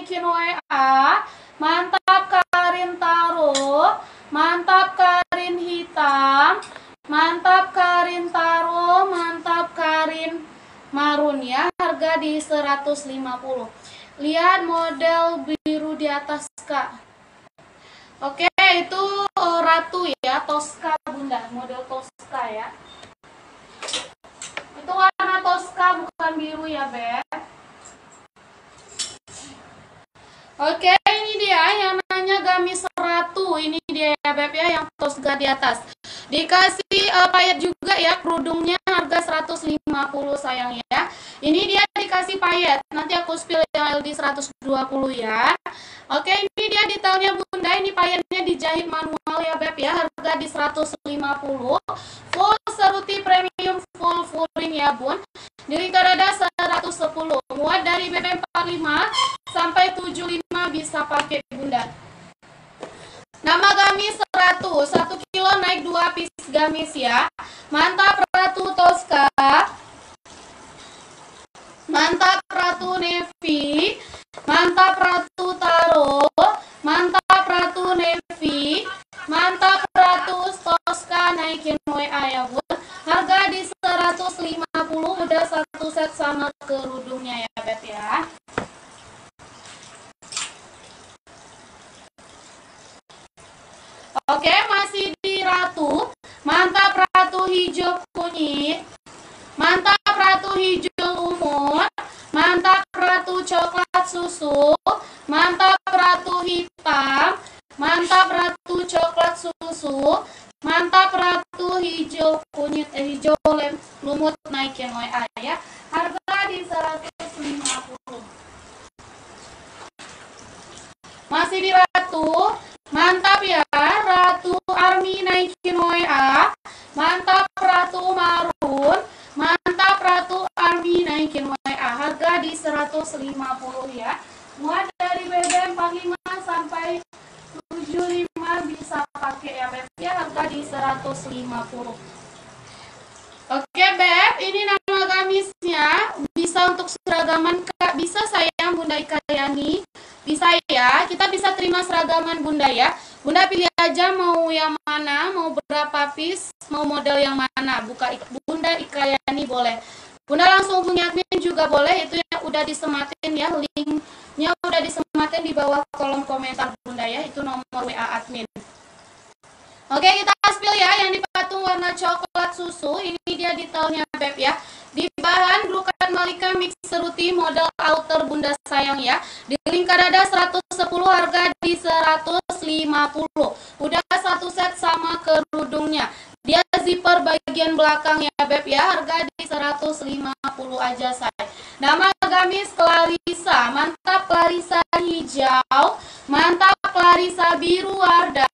naikin WA. Mantap Karin Taro. Mantap Karin Hitam. Mantap Karin Taro. Mantap Karin Marun ya. Harga di 150. Lihat model biru di atas Kak. Oke, itu Ratu ya, Tosca Bunda, model Tosca ya. Itu warna Tosca bukan biru ya, Beb. Oke, ini dia yang namanya gamis Ratu. Ini dia ya, Beb ya, yang Tosca di atas. Dikasih payet juga ya, kerudungnya harga 150 sayang ya. Ini dia dikasih payet. Nanti aku spill yang LD 120 ya. Oke, ini dia detailnya Bunda. Ini payetnya dijahit manual ya, Beb ya. Harga di 150. Full seruti premium full full-ring ya, Bun. Di lingkar dada 110. Muat dari BB 45 sampai 75 bisa pakai Bunda. Nama gamis Ratu, 1 kilo naik 2 piece gamis ya. Mantap Ratu Tosca. Mantap Ratu Navy. Mantap Ratu Taro. Mantap Ratu Navy. Mantap Ratu Tosca naikin WA ya, Bun. Harga di 150, udah satu set sama kerudungnya ya, Beb ya. Oke, masih di Ratu. Mantap Ratu hijau kunyit. Mantap Ratu hijau ungu. Mantap Ratu coklat susu. Mantap Ratu hitam. Mantap Ratu coklat susu. Mantap Ratu hijau kunyit, hijau lumut naikin WA ya. Harga di 150. Masih di Ratu. Mantap ya, Ratu Army naikin WA. Mantap Ratu Marun. Mantap Ratu Army naikin WA. Harga di 150 ya. Muat dari BB 45 sampai 75 bisa pakai ya, Beb ya. Harga di 150. Oke, Beb, ini nama gamisnya. Bisa untuk seragaman Kak, bisa sayang Bunda Ikayani. Bisa ya, kita bisa terima seragaman Bunda ya. Bunda pilih aja mau yang mana, mau berapa piece, mau model yang mana. Buka Bunda Ikayani boleh. Bunda langsung hubungi admin juga boleh, itu yang udah disematin ya, linknya udah disematin di bawah kolom komentar Bunda ya, itu nomor WA admin. Oke, kita spill ya, yang di patung warna coklat susu, ini dia detailnya Beb ya. Di bahan brokat Malika mix seruti model outer Bunda sayang ya. Di lingkar dada 110, harga di 150. Udah satu set sama kerudungnya. Dia zipper bagian belakang ya, Beb ya. Harga di 150 aja say. Nama gamis Clarissa. Mantap Clarissa hijau. Mantap Clarissa biru warda.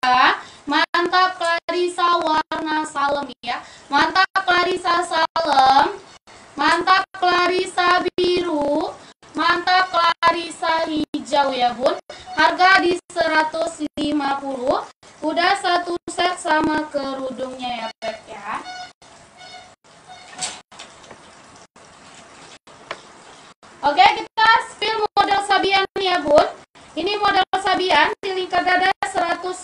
Mantap Clarissa warna salem ya. Mantap Clarissa salem. Mantap Clarissa biru. Mantap Clarissa hijau ya, Bun. Harga di 150. Udah satu set sama kerudungnya ya, Beb ya. Oke, kita spill model Sabian ya, Bun. Ini model Sabian di lingkar dada 110.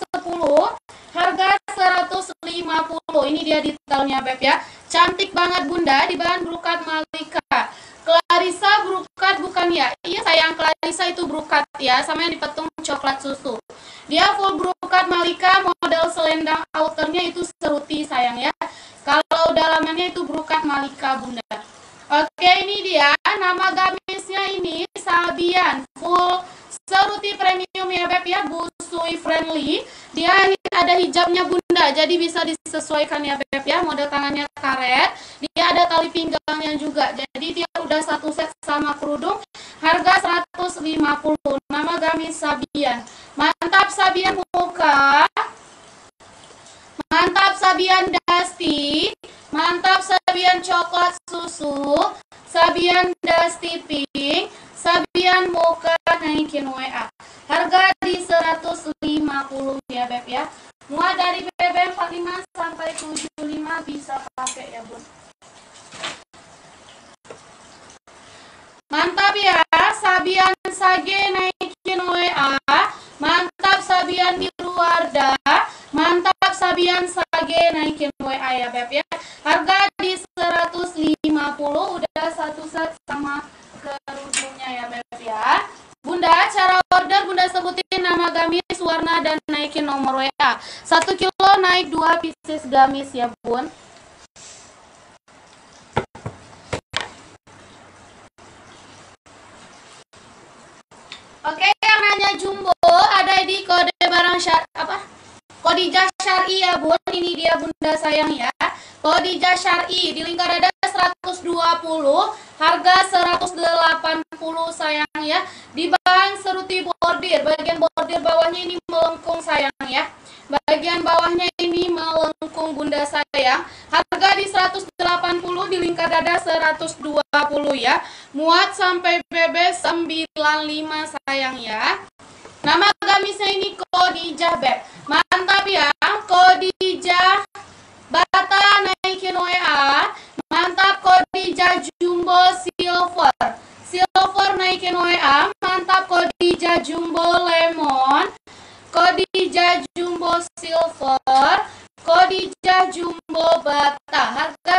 Harga 150. Ini dia detailnya, Beb ya. Cantik banget Bunda, di bahan brokat Malika. Clarissa brokat bukan ya? Iya sayang, Clarissa itu brokat ya, sama yang di patung coklat susu. Dia full brokat Malika, model selendang outernya itu seruti sayang ya. Kalau dalamannya itu brokat Malika Bunda. Oke, ini dia nama gamisnya, ini Sabian full seruti premium ya, Beb ya, busui friendly. Dia ada hijabnya Bunda, jadi bisa disesuaikan ya, Beb ya. Model tangannya karet, dia ada tali pinggangnya juga, jadi dia udah satu set sama kerudung. Harga 150. Nama gamis Sabian. Mantap Sabian muka. Mantap Sabian dusty. Mantap Sabian coklat susu. Sabian dusty pink. Sabian muka naikin WA. Harga di 150 ya, Beb ya. Muat dari BB 45 sampai 75 bisa pakai ya, Bun. Mantap ya, Sabian sage naikin ya. Bunda, cara order Bunda sebutin nama gamis, warna, dan naikin nomor WA. 1 kilo naik 2 pieces gamis ya Bun. Oke, yang nanya jumbo ada di kode barang Kodijah Syar'i ya Bun. Ini dia Bunda sayang ya. Kodijah Syar'i di lingkar dada 120, harga 180 sayang ya. Di bahan seruti bordir, bagian bordir bawahnya ini melengkung sayang ya. Bagian bawahnya ini melengkung Bunda sayang. Harga di 180, di lingkar dada 120 ya. Muat sampai BB 95 sayang ya. Nama gamisnya ini Kodijah Beb. Mantap ya, Kodijah Bata naikin WA. Mantap Kodijah Jumbo Silver. Silver naikin WA. Mantap Kodijah Jumbo Lemon. Kodijah Jumbo Silver. Kodijah Jumbo Bata. Harga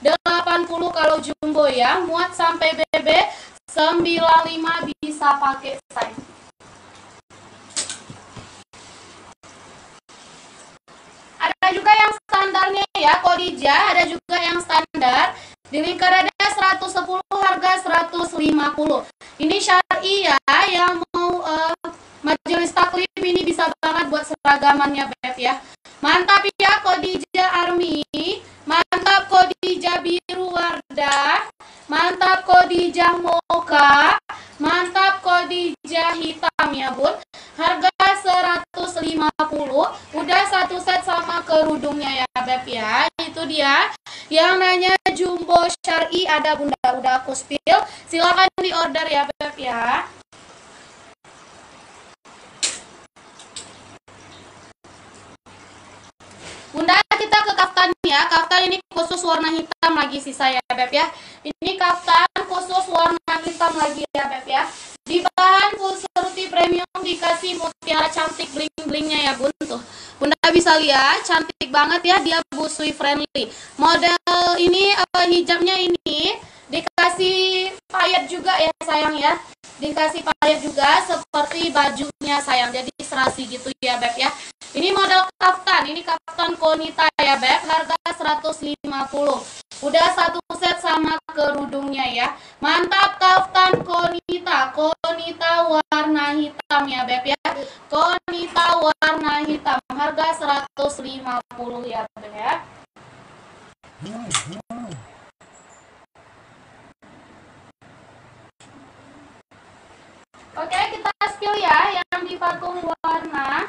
180 kalau jumbo ya. Muat sampai BB 95 bisa pakai size. Ada juga yang standarnya ya Kodijah, ada juga yang standar. Di lingkar dada 110, harga 150. Ini Syar'i ya, yang mau majelis taklim ini bisa banget buat seragamannya Beb ya. Mantap ya Kodijah Army, mantap Kodijah Biru Wardah, mantap Kodijah Mocha, mantap Kodijah Hitam ya Bun. Harga 150, udah satu set sama kerudungnya ya Beb ya. Itu dia yang nanya jumbo Syar'i ada Bunda, udah aku spill. Silakan di order ya Beb ya. Bunda, kita ke kaftan ya. Kaftan ini khusus warna hitam lagi sisa ya Beb ya. Ini kaftan khusus warna hitam lagi ya Beb ya. Di bahan full seruti premium, dikasih mutiara cantik bling-blingnya ya Bun tuh. Bunda bisa lihat cantik banget ya, dia busui friendly. Model ini hijabnya ini dikasih payet juga ya sayang ya. Dikasih payet juga seperti bajunya sayang. Jadi serasi gitu ya Beb ya. Ini model kaftan, ini kaftan Konita ya Beb, harga 150. Udah satu set sama kerudungnya ya. Mantap kaftan Konita. Konita warna hitam ya Beb ya. Konita warna hitam. Harga 150 ya Beb ya. Oke, kita spill ya yang di patung warna.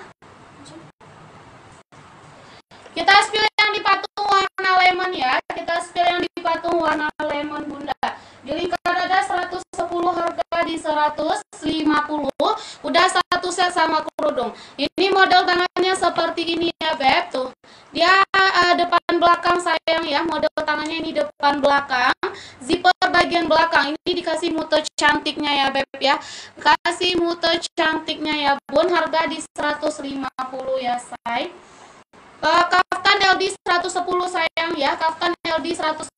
Kita spill yang di patung warna lemon ya. Kita spill yang di patung warna lemon Bunda. Di lingkar dada 110, harga di 150. Udah satu set sama kerudung. Ini model tangannya seperti ini ya Beb tuh. Dia depan belakang sayang ya. Model tangannya ini depan belakang. Zipper bagian belakang. Ini dikasih mute cantiknya ya Beb ya. Kasih mute cantiknya ya Bun. Harga di 150 ya say. Kaftan LD 110 sayang ya. Kaftan LD 110.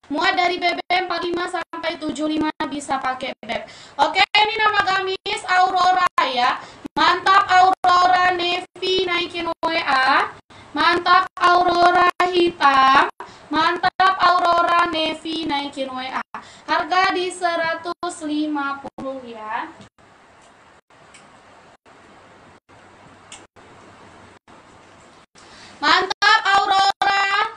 Muat dari BB 45 sampai 75 bisa pakai Beb. Oke, ini nama gamis Aurora ya. Mantap Aurora navy naikin WA. Mantap Aurora hitam. Mantap Aurora navy naikin WA. Harga di 150 ya. Mantap Aurora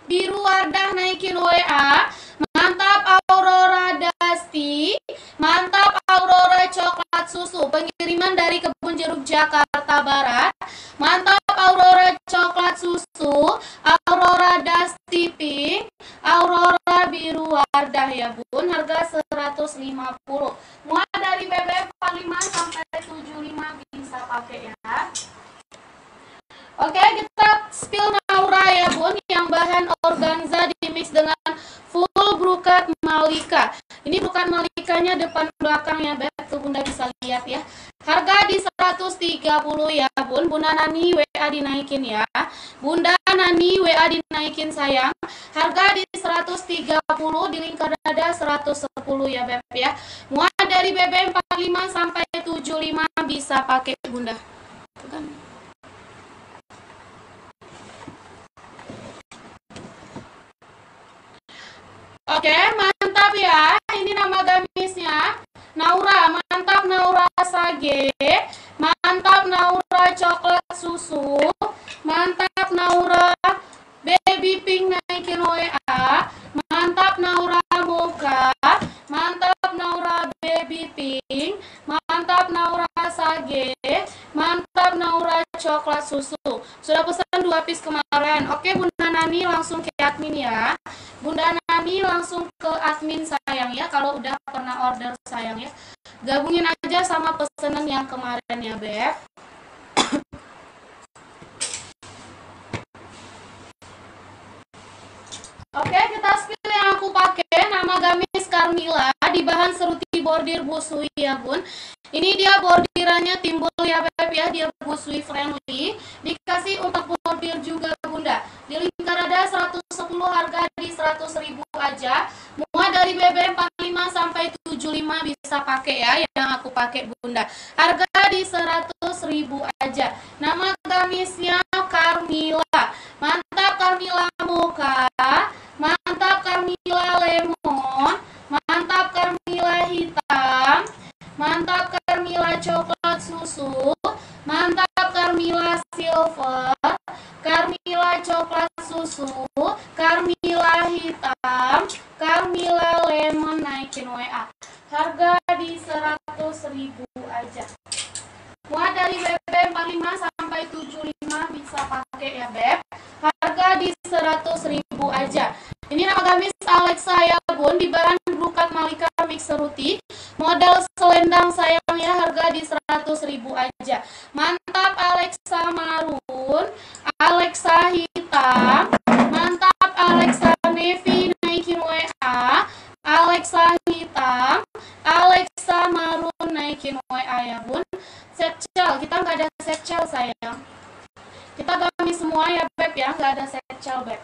biru Wardah naikin WA. Mantap Aurora Dusty. Mantap Aurora coklat susu. Pengiriman dari Kebun Jeruk Jakarta Barat. Mantap Aurora coklat susu. Aurora Dusty pink. Aurora biru Wardah ya Bun. Harga 150. Muat dari BB 45 sampai 75 bisa pakai ya. Oke, kita spill Naura ya Bun, yang bahan organza dimix dengan full brokat Malika. Ini brokat Malikanya depan belakang ya Beb, tuh Bunda bisa lihat ya. Harga di 130 ya Bun. Bunda Nani WA dinaikin ya. Bunda Nani WA dinaikin sayang. Harga di 130, di lingkar dada 110 ya Beb ya. Muat dari BB 45 sampai 75 bisa pakai Bunda. Bukan. Oke, mantap ya. Ini nama gamisnya. Naura, mantap Naura Sage. Mantap Naura coklat susu. Mantap Naura baby pink naikin WA. Mantap Naura mocha. Mantap Naura baby pink. Mantap Naura Sage. Mantap Naura coklat susu. Sudah pesan 2 piece kemarin. Oke Bunda Nani langsung ke admin ya. Bunda Nani langsung ke admin sayang ya. Kalau udah pernah order sayang ya. Gabungin aja sama pesanan yang kemarin ya Beb. Oke, kita spill yang aku pakai. Nama gamis Carmila di bahan seruti bordir busui ya Bun. Ini dia bordirannya timbul ya Beb ya. Dia busui friendly. Dikasih untuk bordir juga Bunda. Di lingkar dada 110, harga di 100.000 aja. Muat dari BB 45 sampai 75 bisa pakai ya. Yang aku pakai Bunda. Harga di 100.000 aja. Nama gamisnya Carmila. Mantap Carmila mocha. Mantap Carmila lemon. Mantap Carmila hitam. Mantap Carmila coklat susu. Mantap Carmila silver. Carmila coklat susu. Carmila hitam. Carmila lemon naikin WA. Harga di 100.000 aja. Muat dari BB 45 sampai 75 bisa pakai ya Beb. Harga di 100.000 aja. Ini nama gamis Alexa ya Bun. Di bahan Brukat Malika mix seruti. Modal selendang sayang ya. Harga di 100.000 aja. Mantap Alexa marun. Alexa hitam. Mantap Alexa navy naikin WA. Alexa hitam. Alexa marun naikin WA ya Bun. Satchel, kita nggak ada satchel sayang. Kita gamis semua ya Beb ya, nggak ada satchel Beb.